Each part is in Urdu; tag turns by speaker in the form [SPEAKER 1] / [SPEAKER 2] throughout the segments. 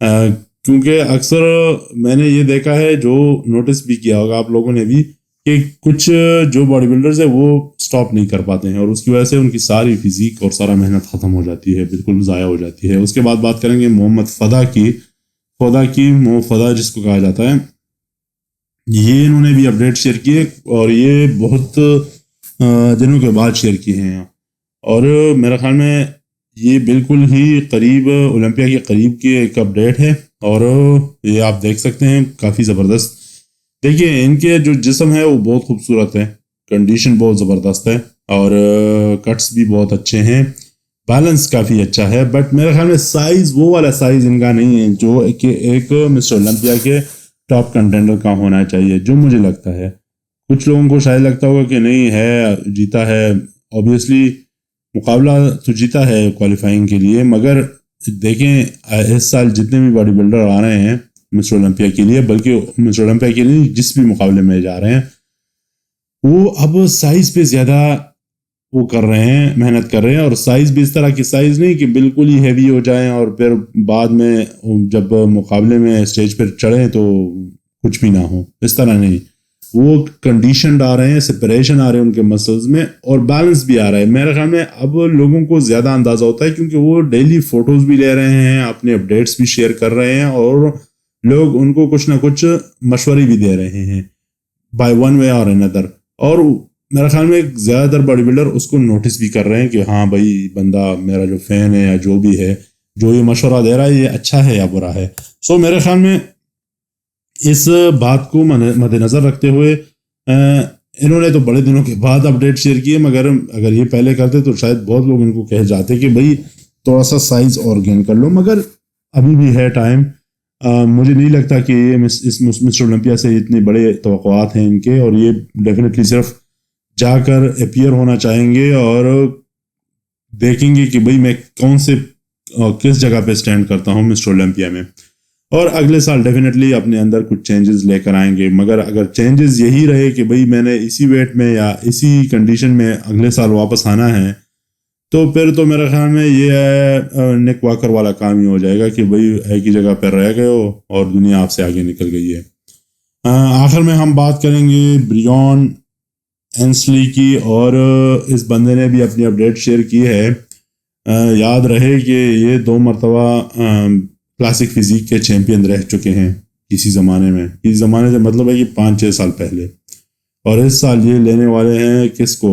[SPEAKER 1] کیونکہ اکثر میں نے یہ دیکھا ہے، جو نوٹس بھی کیا ہوگا آپ لوگوں نے بھی، کہ کچھ جو باڈی بلڈرز ہیں وہ سٹاپ نہیں کر پاتے ہیں، اور اس کی وجہ سے ان کی ساری فزیک اور سارا محنت ختم ہو جاتی ہے، بالکل ضائع ہو جاتی ہے۔ اس کے بعد بات کریں گے محمد فدا کی، فدا جس کو کہا جاتا ہے۔ یہ انہوں نے بھی اپڈیٹ شیئر کیے، اور یہ بہت دنوں کے بعد شیئر کیے ہیں، اور میرے خیال میں یہ بالکل ہی قریب، اولمپیا کے قریب کی ایک اپڈیٹ ہے، اور یہ آپ دیکھ سکتے ہیں کافی زبردست۔ دیکھیے ان کے جو جسم ہے وہ بہت خوبصورت ہے، کنڈیشن بہت زبردست ہے، اور کٹس بھی بہت اچھے ہیں، بیلنس کافی اچھا ہے، بٹ میرے خیال میں سائز، وہ والا سائز ان کا نہیں ہے جو کہ ایک مسٹر اولمپیا کے ٹاپ کنٹینڈر کا ہونا چاہیے، جو مجھے لگتا ہے۔ کچھ لوگوں کو شاید لگتا ہوگا کہ نہیں ہے، جیتا ہے، اوبیسلی مقابلہ تو جیتا ہے کوالیفائنگ کے لیے، مگر دیکھیں اس سال جتنے بھی باڈی بلڈر آ رہے ہیں مسٹر اولمپیا کے لیے، بلکہ مسٹر اولمپیا کے لیے جس بھی مقابلے میں جا رہے ہیں، وہ اب سائز پہ زیادہ وہ کر رہے ہیں، محنت کر رہے ہیں، اور سائز بھی اس طرح کی سائز نہیں کہ بالکل ہی ہیوی ہو جائیں اور پھر بعد میں جب مقابلے میں اسٹیج پر چڑھیں تو کچھ بھی نہ ہو، اس طرح نہیں۔ وہ کنڈیشنڈ آ رہے ہیں، سپریشن آ رہے ہیں ان کے مسلز میں، اور بیلنس بھی آ رہا ہے۔ میرے خیال میں اب لوگوں کو زیادہ اندازہ ہوتا ہے، کیونکہ وہ ڈیلی فوٹوز بھی لے رہے ہیں، اپنے اپڈیٹس بھی شیئر کر رہے ہیں، اور لوگ ان کو کچھ نہ کچھ مشورے بھی دے رہے ہیں بائی ون وے اور اندر، اور میرے خیال میں زیادہ تر باڈی بلڈر اس کو نوٹس بھی کر رہے ہیں کہ ہاں بھائی، بندہ میرا جو فین ہے یا جو بھی ہے، جو یہ مشورہ دے رہا ہے، یہ اچھا ہے یا برا ہے۔ سو میرے خیال میں اس بات کو مد نظر رکھتے ہوئے انہوں نے تو بڑے دنوں کے بعد اپڈیٹ شیئر کیے، مگر اگر یہ پہلے کرتے تو شاید بہت لوگ ان کو کہہ جاتے کہ بھائی تھوڑا سا سائز اور گین کر لو، مگر ابھی بھی ہے ٹائم۔ مجھے نہیں لگتا کہ یہ اس مسٹر اولمپیا سے اتنے بڑے توقعات ہیں ان کے، اور یہ ڈیفینیٹلی صرف جا کر اپیئر ہونا چاہیں گے اور دیکھیں گے کہ بھائی میں کس جگہ پہ سٹینڈ کرتا ہوں مسٹر اولمپیا میں، اور اگلے سال ڈیفینیٹلی اپنے اندر کچھ چینجز لے کر آئیں گے۔ مگر اگر چینجز یہی رہے کہ بھائی میں نے اسی ویٹ میں یا اسی کنڈیشن میں اگلے سال واپس آنا ہے، تو پھر تو میرے خیال میں یہ نک واکر والا کام ہی ہو جائے گا کہ بھائی ایک ہی جگہ پہ رہ گئے ہو اور دنیا آپ سے آگے نکل گئی ہے۔ آخر میں ہم بات کریں گے بریون اینسلی کی، اور اس بندے نے بھی اپنی اپڈیٹ شیئر کی ہے۔ یاد رہے کہ یہ 2 مرتبہ کلاسک فزیک کے چیمپئن رہ چکے ہیں کسی زمانے سے مطلب ہے کہ 5-6 سال پہلے، اور اس سال یہ لینے والے ہیں کس کو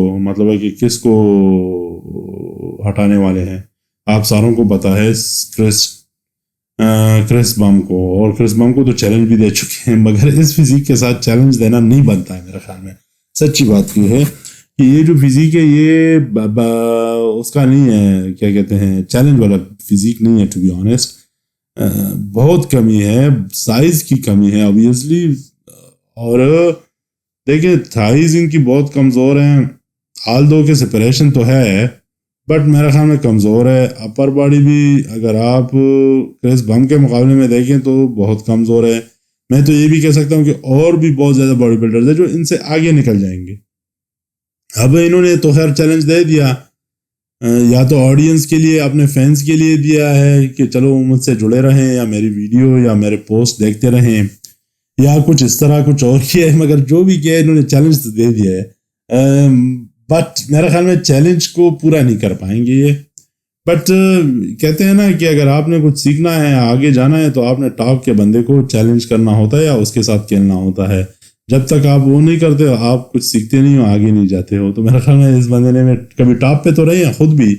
[SPEAKER 1] ہٹانے والے ہیں؟ آپ ساروں کو پتا ہے، کرس بم کو، اور کرس بم کو تو چیلنج بھی دے چکے ہیں، مگر اس فزیک کے ساتھ چیلنج دینا نہیں بنتا ہے میرے خیال میں۔ سچی بات یہ ہے کہ یہ جو فزیک ہے یہ اس کا نہیں ہے، کیا کہتے ہیں، چیلنج والا فزیک نہیں ہے، ٹو بی آنیسٹ۔ بہت کمی ہے، سائز کی کمی ہے obviously، اور دیکھیں تھائز ان کی بہت کمزور ہیں، آل دو کے سپریشن تو ہے، بٹ میرے خیال میں کمزور ہے۔ اپر باڈی بھی اگر آپ کرس بم کے مقابلے میں دیکھیں تو بہت کمزور ہے۔ میں تو یہ بھی کہہ سکتا ہوں کہ اور بھی بہت زیادہ باڈی بلڈرز ہیں جو ان سے آگے نکل جائیں گے۔ اب انہوں نے تو خیر چیلنج دے دیا، یا تو آڈینس کے لیے، اپنے فینس کے لیے دیا ہے کہ چلو مجھ سے جڑے رہیں، یا میری ویڈیو یا میرے پوسٹ دیکھتے رہیں، یا کچھ اس طرح کچھ اور کیا ہے، مگر جو بھی کیا ہے انہوں نے چیلنج تو دے دیا ہے، بٹ میرے خیال میں چیلنج کو پورا نہیں کر پائیں گے یہ۔ بٹ کہتے ہیں نا کہ اگر آپ نے کچھ سیکھنا ہے، آگے جانا ہے، تو آپ نے ٹاپ کے بندے کو چیلنج کرنا ہوتا ہے یا اس کے ساتھ کھیلنا ہوتا ہے۔ جب تک آپ وہ نہیں کرتے ہو، آپ کچھ سیکھتے نہیں ہو، آگے نہیں جاتے ہو۔ تو میرا خیال میں اس بندے نے کبھی ٹاپ پہ تو رہے ہیں خود بھی،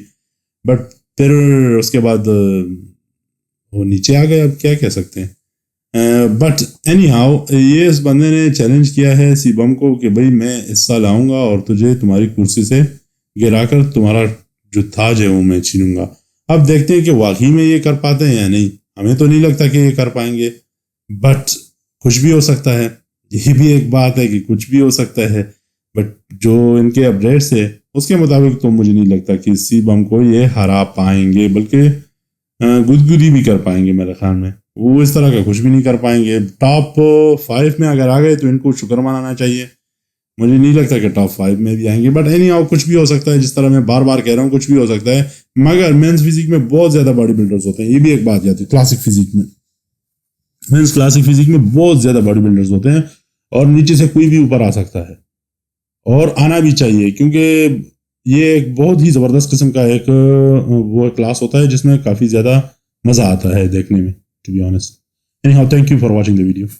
[SPEAKER 1] بٹ پھر اس کے بعد وہ نیچے آ گئے، اب کیا کہہ سکتے ہیں۔ بٹ اینی ہاؤ، یہ اس بندے نے چیلنج کیا ہے سی بم کو کہ بھائی میں اس سال آؤں گا اور تجھے تمہاری کرسی سے گرا کر تمہارا جو تاج ہے وہ میں چھینوں گا۔ اب دیکھتے ہیں کہ واقعی میں یہ کر پاتے ہیں یا نہیں۔ ہمیں تو نہیں لگتا کہ یہ کر پائیں گے، بٹ کچھ بھی ہو سکتا ہے۔ یہ بھی ایک بات ہے کہ کچھ بھی ہو سکتا ہے، بٹ جو ان کے اپڈیٹس ہے اس کے مطابق تو مجھے نہیں لگتا کہ سی بم کو یہ ہرا پائیں گے، بلکہ گدگدی بھی کر پائیں گے۔ میرے خیال میں وہ اس طرح کا کچھ بھی نہیں کر پائیں گے۔ ٹاپ 5 میں اگر آ گئے تو ان کو شکر منانا چاہیے۔ مجھے نہیں لگتا کہ ٹاپ 5 میں بھی آئیں گے، بٹ اینی ہاؤ کچھ بھی ہو سکتا ہے۔ جس طرح میں بار بار کہہ رہا ہوں، کچھ بھی ہو سکتا ہے، مگر مینس فزیک میں بہت زیادہ باڈی بلڈرز ہوتے ہیں، یہ بھی ایک بات جاتی ہے کلاسک فزیک میں۔ مینس کلاسک فزک میں بہت زیادہ باڈی بلڈرز ہوتے ہیں اور نیچے سے کوئی بھی اوپر آ سکتا ہے اور آنا بھی چاہیے، کیونکہ یہ ایک بہت ہی زبردست قسم کا ایک وہ کلاس ہوتا ہے جس میں کافی زیادہ مزہ آتا ہے دیکھنے میں، to be honest. Anyhow, thank you for watching the video.